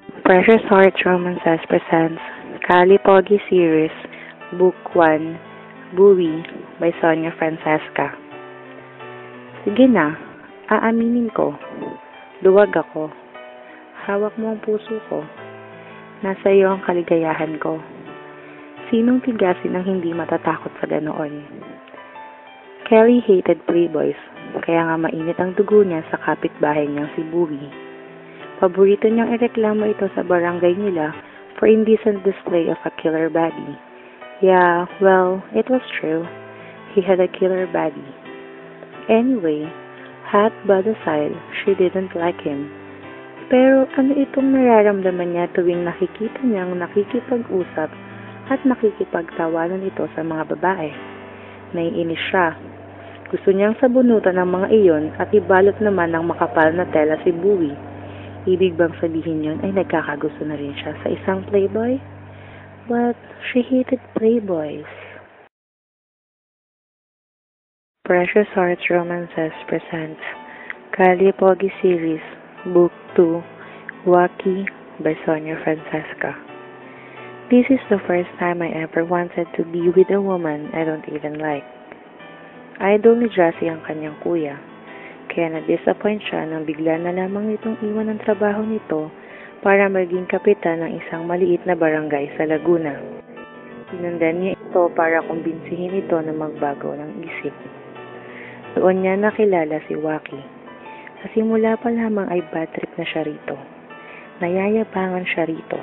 Precious Heart Romances presents Kali Pogi Series, Book 1, Buwi by Sonia Francesca. Sige na, aaminin ko. Duwag ako. Hawak mo ang puso ko. Nasa iyo ang kaligayahan ko. Sinong tigasin ang hindi matatakot sa ganoon? Kelly hated playboys, kaya nga mainit ang dugo niya sa kapitbahay niyang si Buwi. Paborito niyang ireklamo ito sa barangay nila for indecent display of a killer body. Yeah, well, it was true. He had a killer body. Anyway, hot bad aside, she didn't like him. Pero ano itong nararamdaman niya tuwing nakikita niyang nakikipag-usap at nakikipagtawanan ito sa mga babae? Naiinis siya. Gusto niyang sabunutan ng mga iyon at ibalot naman ng makapal na tela si Buwi. Ibig bang sabihin yun ay nagkakagusto na rin siya sa isang playboy? But she hated playboys. Precious Hearts Romances presents Kali Pogi Series, Book 2, Waki by Sonia Francesca. This is the first time I ever wanted to be with a woman I don't even like. Idol ni Jassy ang kanyang kuya. Kaya na-disappoint siya nang bigla na lamang itong iwan ng trabaho nito para maging kapitan ng isang maliit na barangay sa Laguna. Sinundan niya ito para kumbinsihin ito na magbago ng isip. Doon niya nakilala si Waki. Sa simula pa lamang ay bad trip na siya rito. Nayayabangan siya rito.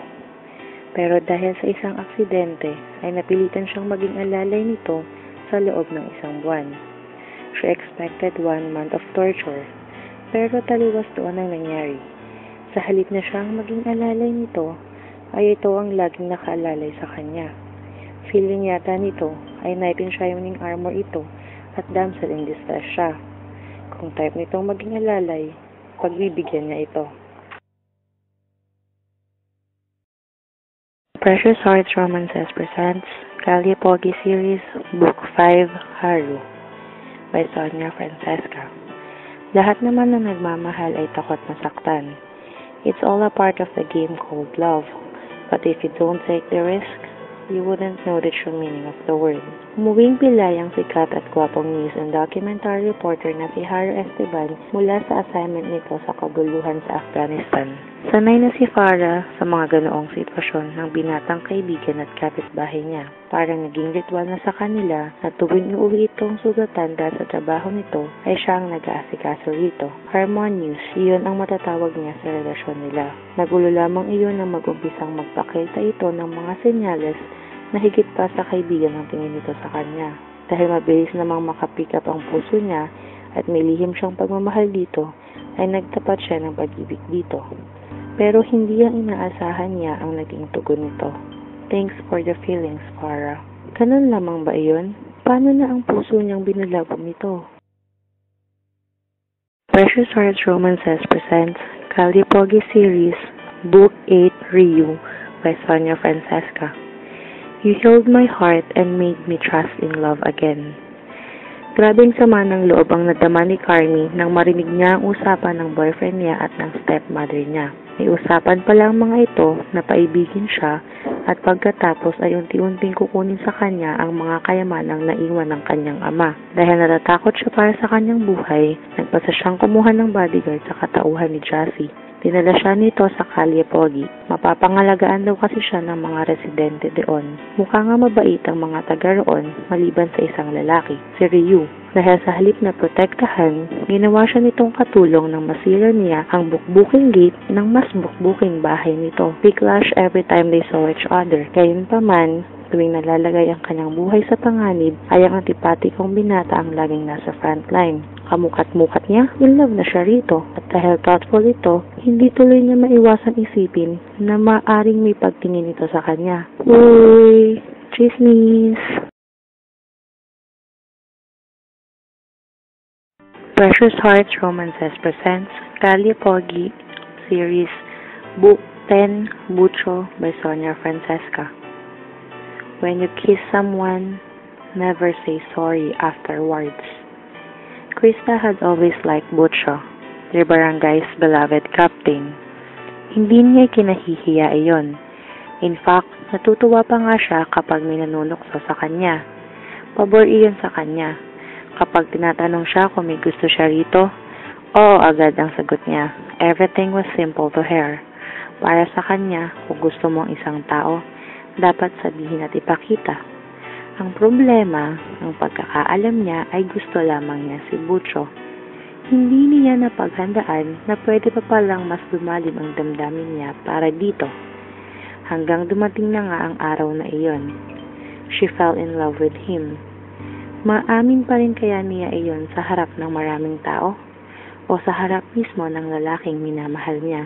Pero dahil sa isang aksidente ay napilitan siyang maging alalay nito sa loob ng isang buwan. She expected 1 month of torture, pero taliwas doon ang nangyari. Sa halip na siyang maging alalay nito, ay ito ang laging nakaalalay sa kanya. Feeling yata nito ay knight in shining armor ito at damsel in distress siya. Kung type nitong maging alalay, pagbibigyan niya ito. Precious Hearts Romances presents Kali Pogi Series, Book 5, Haru by Sonia Francesca. Lahat naman ng nagmamahal ay takot masaktan. It's all a part of the game called love. But if you don't take the risk, you wouldn't know the true meaning of the word. Umuwing pilayang sikat at gwapong news and documentary reporter na si Haru Esteban mula sa assignment nito sa kaguluhan sa Afghanistan. Sanay na si Farah sa mga ganoong sitwasyon ng binatang kaibigan at kapitbahay niya. Parang naging ritual na sa kanila na tuwing uuwi itong sugatan dahil sa trabaho nito ay siya ang nag-aasikaso rito. Harmonious, iyon ang matatawag niya sa relasyon nila. Nagulo lamang iyon na mag-umpisang magpakita ito ng mga senyales na higit pa sa kaibigan ang tingin nito sa kanya. Dahil mabilis namang makapick up ang puso niya at may lihim siyang pagmamahal dito, ay nagtapat siya ng pag-ibig dito. Pero hindi ang inaasahan niya ang naging tugon nito. Thanks for the feelings, Farah. Ganun lamang ba iyon? Paano na ang puso niyang binalabog nito? Precious Hearts Romances presents Kali Pogi Series, Book 8, Ryu by Sonia Francesca. You healed my heart and made me trust in love again. Grabing sama ng loob ang nadama ni Carmi nang marinig niya ang usapan ng boyfriend niya at ng stepmother niya. May usapan pala ang mga ito na paibigin siya at pagkatapos ay unti-unting kukunin sa kanya ang mga kayamanang naiwan ng kanyang ama. Dahil natatakot siya para sa kanyang buhay, nagpasa siyang kumuha ng bodyguard sa katauhan ni Jassy. Dinala siya nito sa Kalye Pogi. Mapapangalagaan daw kasi siya ng mga residente doon. Mukha nga mabait ang mga taga roon maliban sa isang lalaki, si Ryu. Dahil sa halip na protektahan, ginawa siya nitong katulong nang masira niya ang bukbuking gate ng mas bukbuking bahay nito. They clash every time they saw each other. Gayunpaman, tuwing nalalagay ang kanyang buhay sa panganib, ay ang antipatikong binata ang laging nasa frontline. Kamukat-mukat niya, in love na siya rito. At dahil thoughtful ito, hindi tuloy niya maiwasan isipin na maaring may pagtingin ito sa kanya. Uy! Chismis! Precious Hearts Romances presents Kali Pogi Series, Book 10, Bucho by Sonia Francesca. When you kiss someone, never say sorry afterwards. Krista had always liked Butcho, their barangay's beloved captain. Hindi niya kinahihiya iyon. In fact, natutuwa pa nga siya kapag may nanunukso sa kanya. Pabor iyon sa kanya. Kapag tinatanong siya kung may gusto siya rito, oo agad ang sagot niya. Everything was simple to her. Para sa kanya, kung gusto mong isang tao, dapat sabihin at ipakita. Ang problema, ang pagkakaalam niya ay gusto lamang niya si Butcho. Hindi niya napaghandaan na pwede pa palang mas lumalim ang damdamin niya para dito. Hanggang dumating na nga ang araw na iyon. She fell in love with him. Maamin pa rin kaya niya iyon sa harap ng maraming tao o sa harap mismo ng lalaking minamahal niya?